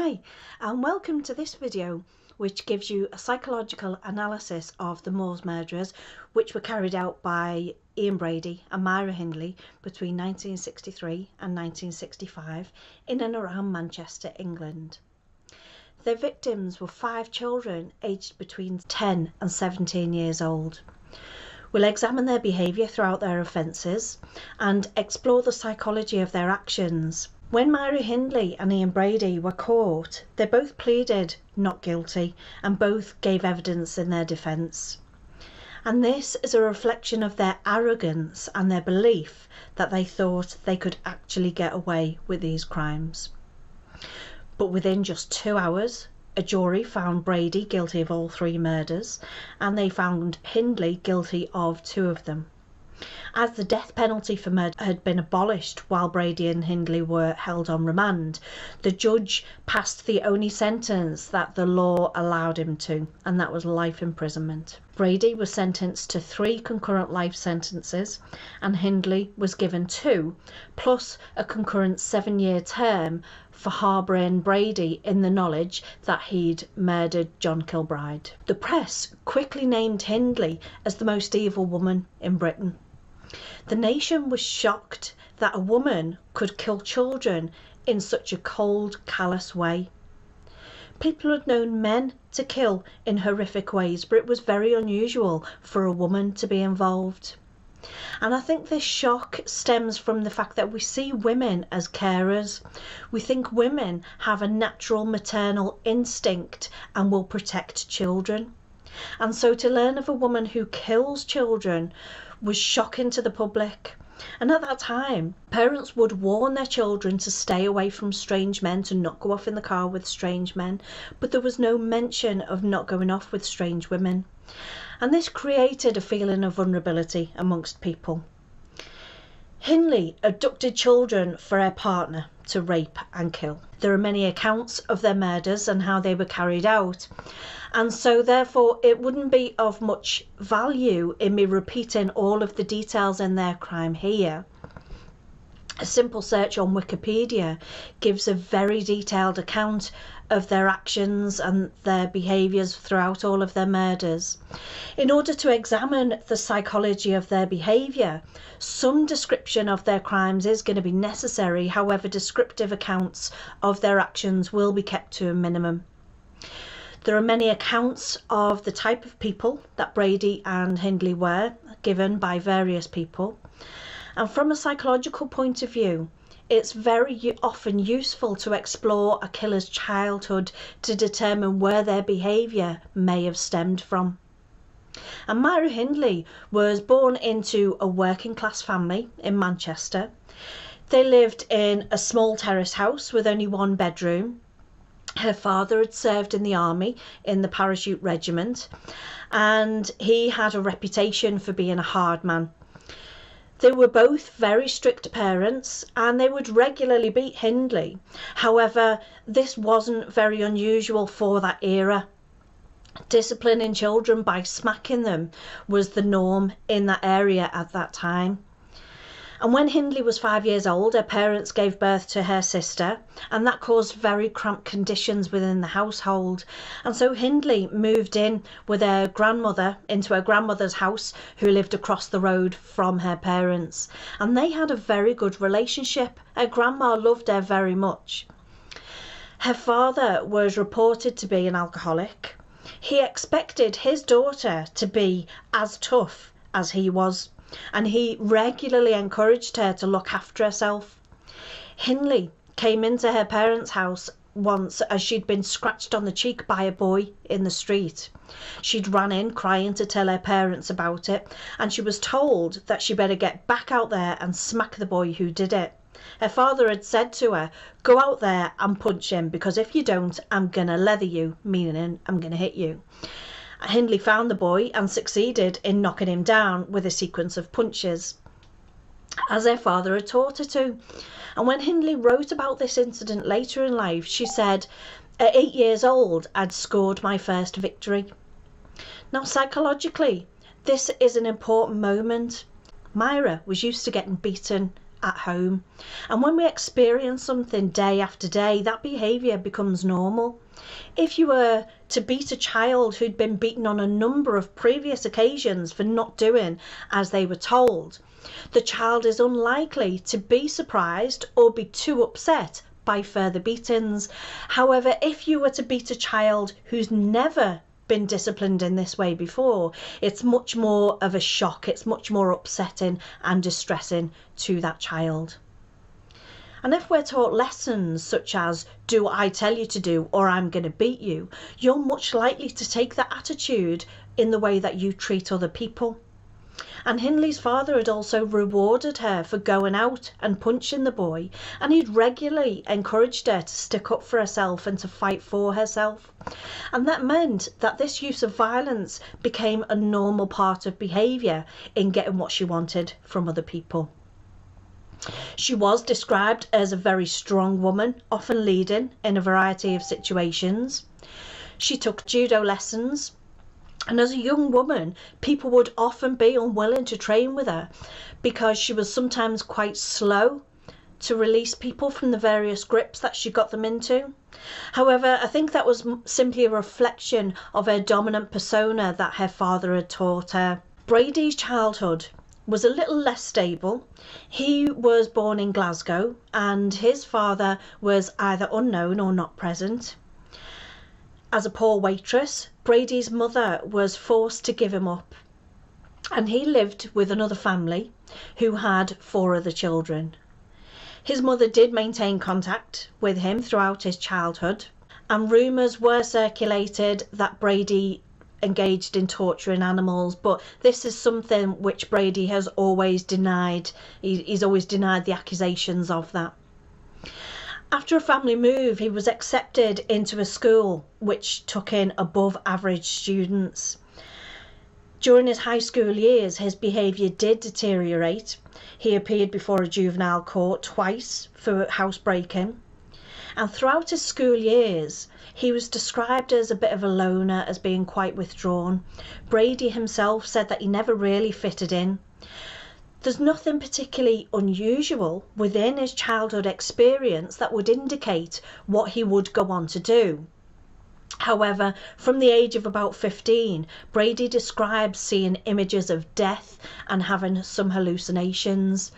Hi, and welcome to this video which gives you a psychological analysis of the Moors murderers, which were carried out by Brady and Myra Hindley between 1963 and 1965 in and around Manchester, England. Their victims were 5 children aged between 10 and 17 years old. We'll examine their behaviour throughout their offences and explore the psychology of their actions. When Myra Hindley and Brady were caught, they both pleaded not guilty and both gave evidence in their defence. And this is a reflection of their arrogance and their belief that they thought they could actually get away with these crimes. But within just 2 hours, a jury found Brady guilty of all 3 murders, and they found Hindley guilty of 2 of them. As the death penalty for murder had been abolished while Brady and Hindley were held on remand, the judge passed the only sentence that the law allowed him to, and that was life imprisonment. Brady was sentenced to 3 concurrent life sentences, and Hindley was given 2, plus a concurrent 7-year term for harbouring Brady in the knowledge that he'd murdered John Kilbride. The press quickly named Hindley as the most evil woman in Britain. The nation was shocked that a woman could kill children in such a cold, callous way. People had known men to kill in horrific ways, but it was very unusual for a woman to be involved. And I think this shock stems from the fact that we see women as carers. We think women have a natural maternal instinct and will protect children. And so to learn of a woman who kills children was shocking to the public. And at that time, parents would warn their children to stay away from strange men, to not go off in the car with strange men, but there was no mention of not going off with strange women. And this created a feeling of vulnerability amongst people. Hindley abducted children for her partner to rape and kill. There are many accounts of their murders and how they were carried out, and so therefore it wouldn't be of much value in me repeating all of the details in their crime here. A simple search on Wikipedia gives a very detailed account of their actions and their behaviours throughout all of their murders. In order to examine the psychology of their behaviour, some description of their crimes is going to be necessary. However, descriptive accounts of their actions will be kept to a minimum. There are many accounts of the type of people that Brady and Hindley were, given by various people. And from a psychological point of view, it's very often useful to explore a killer's childhood to determine where their behaviour may have stemmed from. And Myra Hindley was born into a working class family in Manchester. They lived in a small terrace house with only 1 bedroom. Her father had served in the army in the parachute regiment, and he had a reputation for being a hard man. They were both very strict parents and they would regularly beat Hindley. However, this wasn't very unusual for that era. Disciplining children by smacking them was the norm in that area at that time. And when Hindley was 5 years old, her parents gave birth to her sister, and that caused very cramped conditions within the household. And so Hindley moved in with her grandmother into her grandmother's house, who lived across the road from her parents. And they had a very good relationship. Her grandma loved her very much. Her father was reported to be an alcoholic. He expected his daughter to be as tough as he was, and he regularly encouraged her to look after herself. Hindley came into her parents' house once as she'd been scratched on the cheek by a boy in the street. She'd ran in crying to tell her parents about it, and she was told that she better get back out there and smack the boy who did it. Her father had said to her, "Go out there and punch him, because if you don't, I'm gonna leather you," meaning I'm gonna hit you. Hindley found the boy and succeeded in knocking him down with a sequence of punches, as her father had taught her to. And when Hindley wrote about this incident later in life, she said, "At 8 years old, I'd scored my first victory." Now, psychologically, this is an important moment. Myra was used to getting beaten at home. And when we experience something day after day, that behaviour becomes normal. If you were to beat a child who'd been beaten on a number of previous occasions for not doing as they were told, the child is unlikely to be surprised or be too upset by further beatings. However, if you were to beat a child who's never been disciplined in this way before, it's much more of a shock, it's much more upsetting and distressing to that child. And if we're taught lessons such as, do what I tell you to do or I'm going to beat you, you're much likely to take that attitude in the way that you treat other people. And Hindley's father had also rewarded her for going out and punching the boy, and he'd regularly encouraged her to stick up for herself and to fight for herself. And that meant that this use of violence became a normal part of behaviour in getting what she wanted from other people. She was described as a very strong woman, often leading in a variety of situations. She took judo lessons. And as a young woman, people would often be unwilling to train with her because she was sometimes quite slow to release people from the various grips that she got them into. However, I think that was simply a reflection of her dominant persona that her father had taught her. Brady's childhood was a little less stable. He was born in Glasgow and his father was either unknown or not present. As a poor waitress, Brady's mother was forced to give him up, and he lived with another family who had 4 other children. His mother did maintain contact with him throughout his childhood, and rumours were circulated that Brady engaged in torturing animals, but this is something which Brady has always denied. He's always denied the accusations of that. After a family move, he was accepted into a school which took in above average students. During his high school years, his behaviour did deteriorate. He appeared before a juvenile court twice for housebreaking. And throughout his school years, he was described as a bit of a loner, as being quite withdrawn. Brady himself said that he never really fitted in. There's nothing particularly unusual within his childhood experience that would indicate what he would go on to do. However, from the age of about 15, Brady describes seeing images of death and having some hallucinations.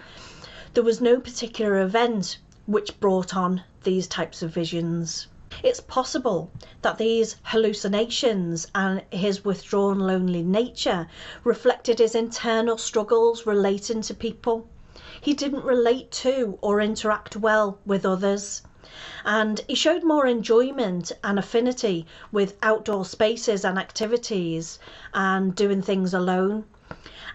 There was no particular event which brought on these types of visions. It's possible that these hallucinations and his withdrawn, lonely nature reflected his internal struggles relating to people. He didn't relate to or interact well with others, and he showed more enjoyment and affinity with outdoor spaces and activities and doing things alone.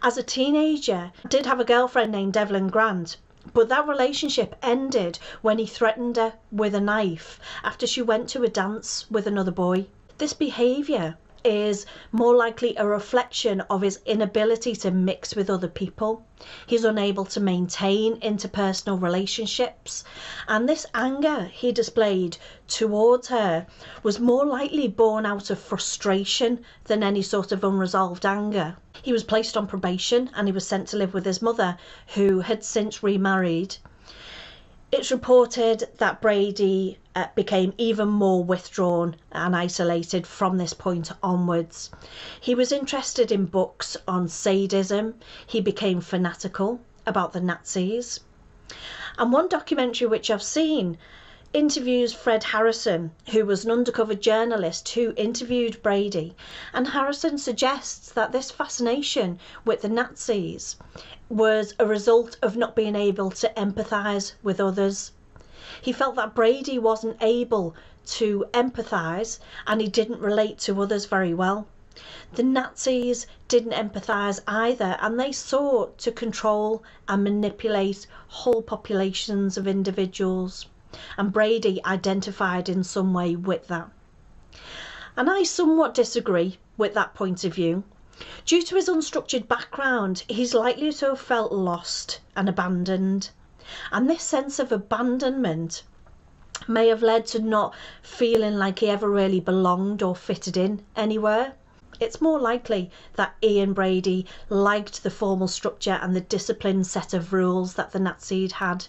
As a teenager, he did have a girlfriend named Devlin Grant, but that relationship ended when he threatened her with a knife after she went to a dance with another boy. This behaviour is more likely a reflection of his inability to mix with other people. He's unable to maintain interpersonal relationships, and this anger he displayed towards her was more likely born out of frustration than any sort of unresolved anger. He was placed on probation and he was sent to live with his mother, who had since remarried. It's reported that Brady became even more withdrawn and isolated from this point onwards. He was interested in books on sadism. He became fanatical about the Nazis. And one documentary which I've seen interviews Fred Harrison, who was an undercover journalist who interviewed Brady, and Harrison suggests that this fascination with the Nazis was a result of not being able to empathise with others. He felt that Brady wasn't able to empathise and he didn't relate to others very well. The Nazis didn't empathise either, and they sought to control and manipulate whole populations of individuals. And Brady identified in some way with that. And I somewhat disagree with that point of view. Due to his unstructured background, he's likely to have felt lost and abandoned. And this sense of abandonment may have led to not feeling like he ever really belonged or fitted in anywhere. it's more likely that Ian Brady liked the formal structure and the disciplined set of rules that the Nazis had.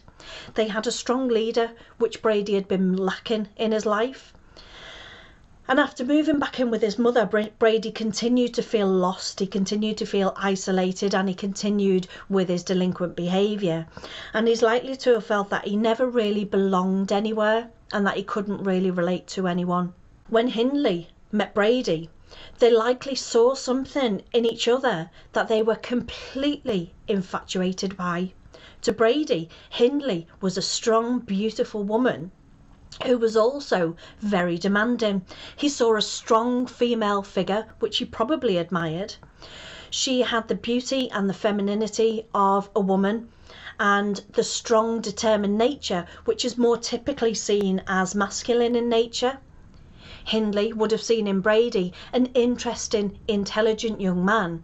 They had a strong leader, which Brady had been lacking in his life. And after moving back in with his mother, Brady continued to feel lost, he continued to feel isolated, and he continued with his delinquent behaviour. And he's likely to have felt that he never really belonged anywhere and that he couldn't really relate to anyone. When Hindley met Brady, they likely saw something in each other that they were completely infatuated by. To Brady, Hindley was a strong, beautiful woman who was also very demanding. He saw a strong female figure, which he probably admired. She had the beauty and the femininity of a woman and the strong, determined nature, which is more typically seen as masculine in nature. Hindley would have seen in Brady an interesting, intelligent young man.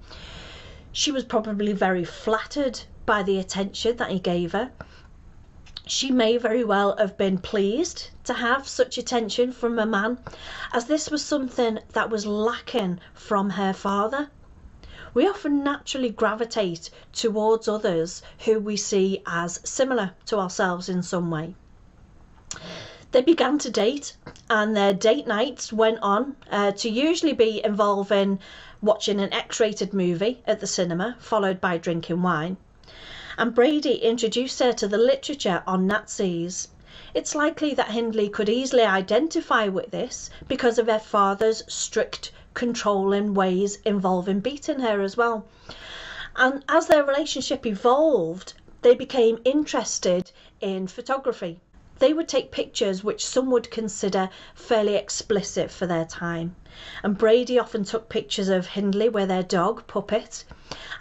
She was probably very flattered by the attention that he gave her. She may very well have been pleased to have such attention from a man, as this was something that was lacking from her father. We often naturally gravitate towards others who we see as similar to ourselves in some way. They began to date, and their date nights went on to usually be involving watching an X-rated movie at the cinema, followed by drinking wine. And Brady introduced her to the literature on Nazis. It's likely that Hindley could easily identify with this because of her father's strict, controlling ways involving beating her as well. And as their relationship evolved, they became interested in photography. They would take pictures which some would consider fairly explicit for their time. And Brady often took pictures of Hindley with their dog, Puppet,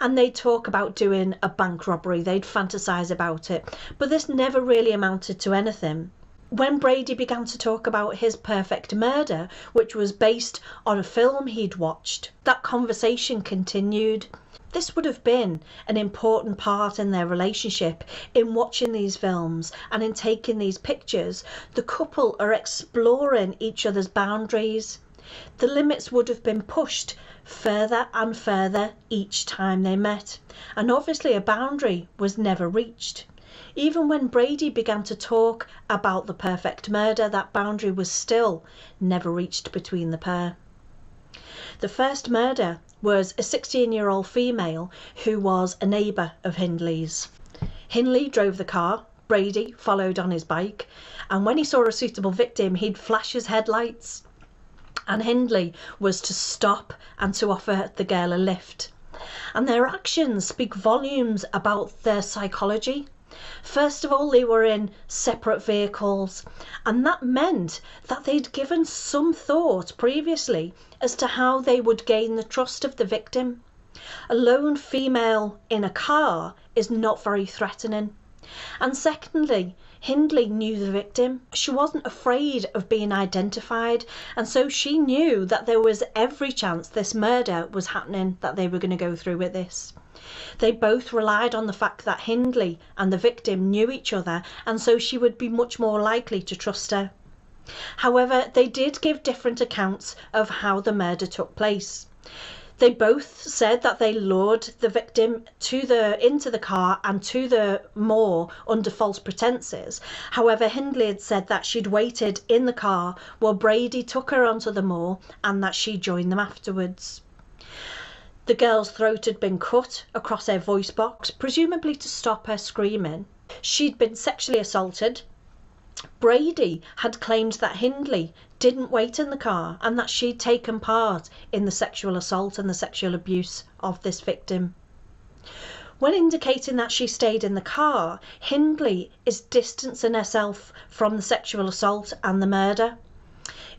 and they'd talk about doing a bank robbery. They'd fantasise about it. But this never really amounted to anything. When Brady began to talk about his perfect murder, which was based on a film he'd watched, that conversation continued. This would have been an important part in their relationship. In watching these films and in taking these pictures, the couple are exploring each other's boundaries. The limits would have been pushed further and further each time they met, and obviously a boundary was never reached. Even when Brady began to talk about the perfect murder, that boundary was still never reached between the pair. The first murder was a 16-year-old female who was a neighbour of Hindley's. Hindley drove the car, Brady followed on his bike, and when he saw a suitable victim, he'd flash his headlights. And Hindley was to stop and to offer the girl a lift. And their actions speak volumes about their psychology. First of all, they were in separate vehicles, and that meant that they'd given some thought previously as to how they would gain the trust of the victim. A lone female in a car is not very threatening. And secondly, Hindley knew the victim. She wasn't afraid of being identified, and so she knew that there was every chance this murder was happening, that they were going to go through with this. They both relied on the fact that Hindley and the victim knew each other, and so she would be much more likely to trust her. However, they did give different accounts of how the murder took place. They both said that they lured the victim into the car and to the moor under false pretences. However, Hindley had said that she'd waited in the car while Brady took her onto the moor and that she joined them afterwards. The girl's throat had been cut across her voice box, presumably to stop her screaming. She'd been sexually assaulted. Brady had claimed that Hindley didn't wait in the car and that she'd taken part in the sexual assault and the sexual abuse of this victim. When indicating that she stayed in the car, Hindley is distancing herself from the sexual assault and the murder.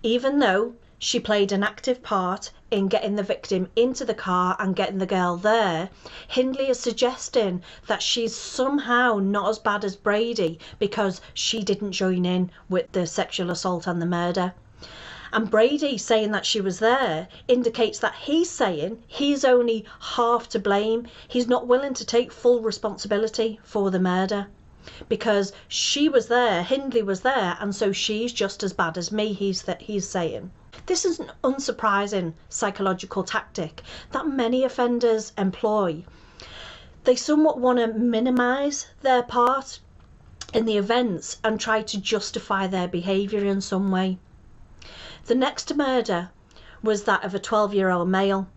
Even though she played an active part in getting the victim into the car and getting the girl there, Hindley is suggesting that she's somehow not as bad as Brady because she didn't join in with the sexual assault and the murder. And Brady saying that she was there indicates that he's saying he's only half to blame. He's not willing to take full responsibility for the murder because she was there, Hindley was there, and so she's just as bad as me, he's saying. This is an unsurprising psychological tactic that many offenders employ. They somewhat want to minimise their part in the events and try to justify their behaviour in some way. The next murder was that of a 12-year-old male.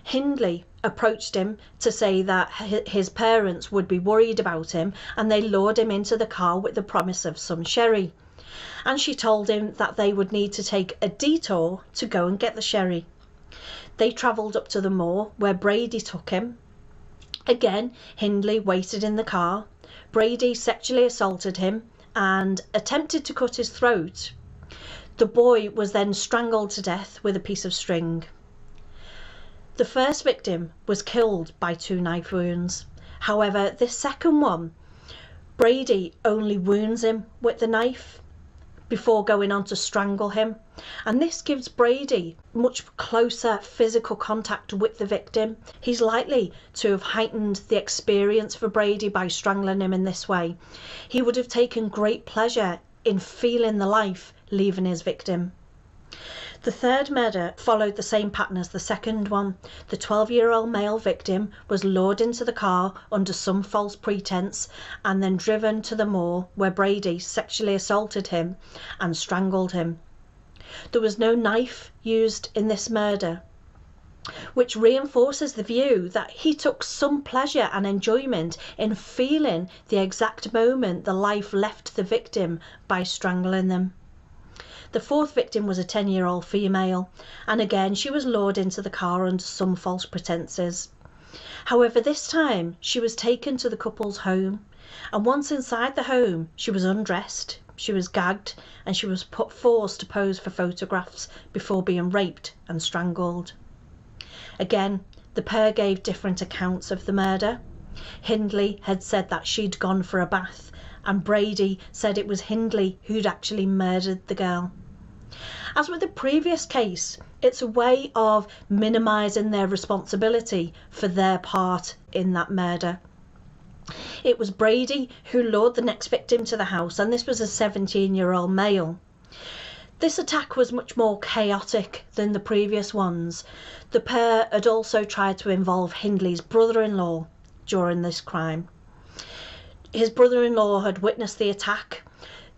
Hindley approached him to say that his parents would be worried about him, and they lured him into the car with the promise of some sherry. And she told him that they would need to take a detour to go and get the sherry. They travelled up to the moor where Brady took him. Again, Hindley waited in the car. Brady sexually assaulted him and attempted to cut his throat. The boy was then strangled to death with a piece of string. The first victim was killed by 2 knife wounds. However, this second one, Brady only wounds him with the knife before going on to strangle him, and this gives Brady much closer physical contact with the victim. He's likely to have heightened the experience for Brady by strangling him in this way. He would have taken great pleasure in feeling the life leaving his victim. The third murder followed the same pattern as the second one. The 12-year-old male victim was lured into the car under some false pretense and then driven to the moor where Brady sexually assaulted him and strangled him. There was no knife used in this murder, which reinforces the view that he took some pleasure and enjoyment in feeling the exact moment the life left the victim by strangling them. The fourth victim was a 10-year-old female, and again she was lured into the car under some false pretences. However, this time she was taken to the couple's home, and once inside the home she was undressed, she was gagged, and she was forced to pose for photographs before being raped and strangled. Again, the pair gave different accounts of the murder. Hindley had said that she'd gone for a bath, and Brady said it was Hindley who'd actually murdered the girl. As with the previous case, it's a way of minimising their responsibility for their part in that murder. It was Brady who lured the next victim to the house, and this was a 17-year-old male. This attack was much more chaotic than the previous ones. The pair had also tried to involve Hindley's brother-in-law during this crime. His brother-in-law had witnessed the attack.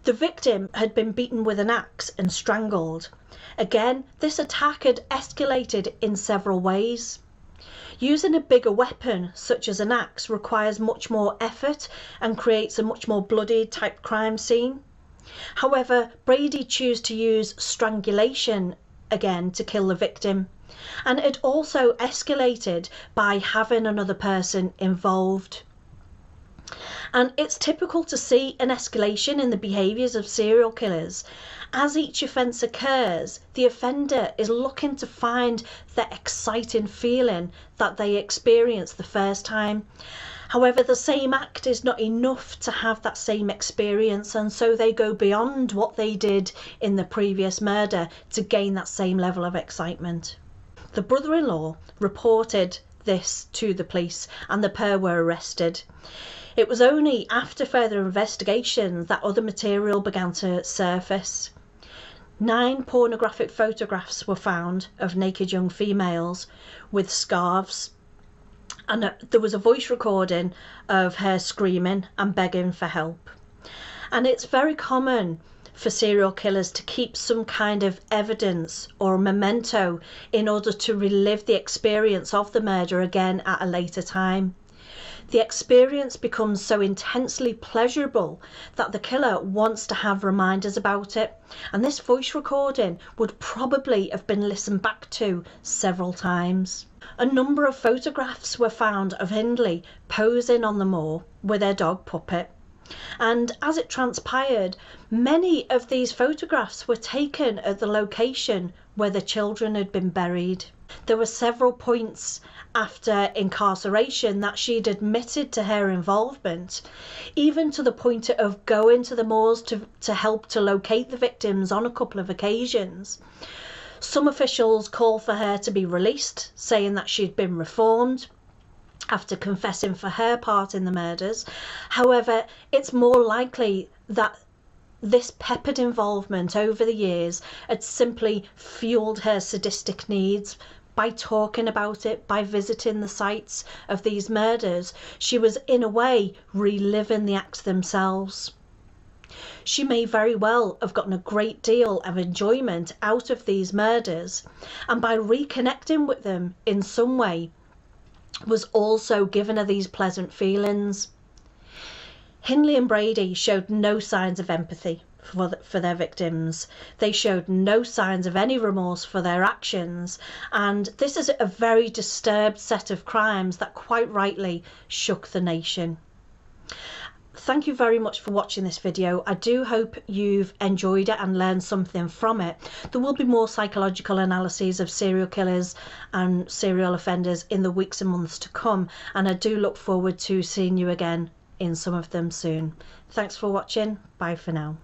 The victim had been beaten with an axe and strangled. Again, this attack had escalated in several ways. Using a bigger weapon, such as an axe, requires much more effort and creates a much more bloody type crime scene. However, Brady chose to use strangulation again to kill the victim, and it also escalated by having another person involved. And it's typical to see an escalation in the behaviours of serial killers. As each offence occurs, the offender is looking to find the exciting feeling that they experienced the first time. However, the same act is not enough to have that same experience, and so they go beyond what they did in the previous murder to gain that same level of excitement. The brother-in-law reported this to the police, and the pair were arrested. It was only after further investigation that other material began to surface. 9 pornographic photographs were found of naked young females with scarves, and there was a voice recording of her screaming and begging for help. And it's very common for serial killers to keep some kind of evidence or memento in order to relive the experience of the murder again at a later time. The experience becomes so intensely pleasurable that the killer wants to have reminders about it, and this voice recording would probably have been listened back to several times. A number of photographs were found of Hindley posing on the moor with her dog Puppet, and as it transpired, many of these photographs were taken at the location where the children had been buried. There were several points after incarceration that she'd admitted to her involvement, even to the point of going to the moors to help to locate the victims on a couple of occasions. Some officials called for her to be released, saying that she'd been reformed after confessing for her part in the murders. However, it's more likely that This peppered involvement over the years had simply fueled her sadistic needs. By talking about it, by visiting the sites of these murders, she was in a way reliving the acts themselves. She may very well have gotten a great deal of enjoyment out of these murders, and by reconnecting with them in some way was also giving her these pleasant feelings. Hindley and Brady showed no signs of empathy for their victims. They showed no signs of any remorse for their actions, and this is a very disturbed set of crimes that quite rightly shook the nation. Thank you very much for watching this video. I do hope you've enjoyed it and learned something from it. There will be more psychological analyses of serial killers and serial offenders in the weeks and months to come, and I do look forward to seeing you again in some of them soon. Thanks for watching. Bye for now.